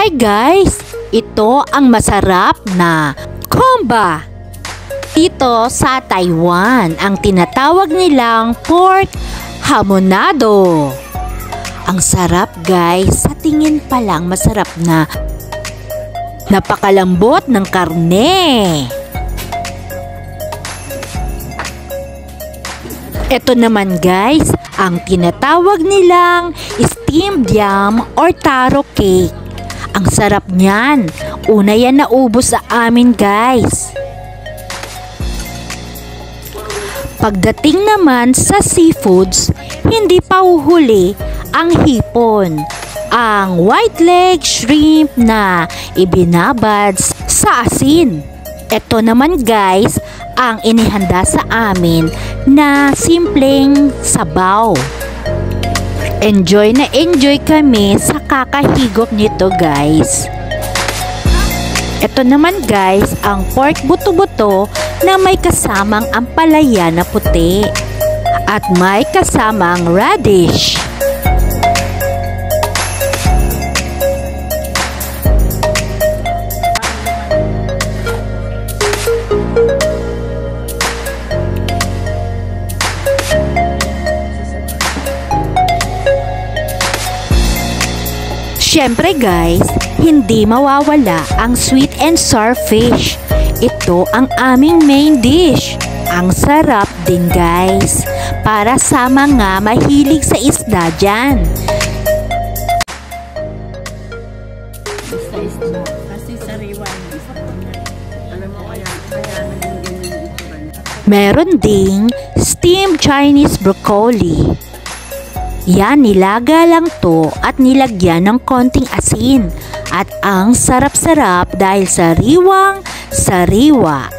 Hi guys! Ito ang masarap na komba. Dito sa Taiwan, ang tinatawag nilang pork hamonado. Ang sarap guys, sa tingin pa lang masarap na. Napakalambot ng karne. Ito naman guys, ang tinatawag nilang steamed yam or taro cake. Ang sarap niyan. Una yan naubos sa amin guys. Pagdating naman sa seafoods, hindi pa uhuli ang hipon. Ang white leg shrimp na ibinabad sa asin. Ito naman guys, ang inihanda sa amin na simpleng sabaw. Enjoy na enjoy kami sa kakahigop nito guys. Ito naman guys, ang pork buto-buto na may kasamang ampalaya na puti at may kasamang radish. Siyempre guys, hindi mawawala ang sweet and sour fish. Ito ang aming main dish. Ang sarap din guys, para sa mga mahilig sa isda dyan. Meron ding steamed Chinese broccoli. Yan, nilaga lang to at nilagyan ng konting asin. At ang sarap-sarap dahil sariwang-sariwa.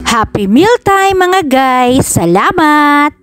Happy meal time mga guys! Salamat!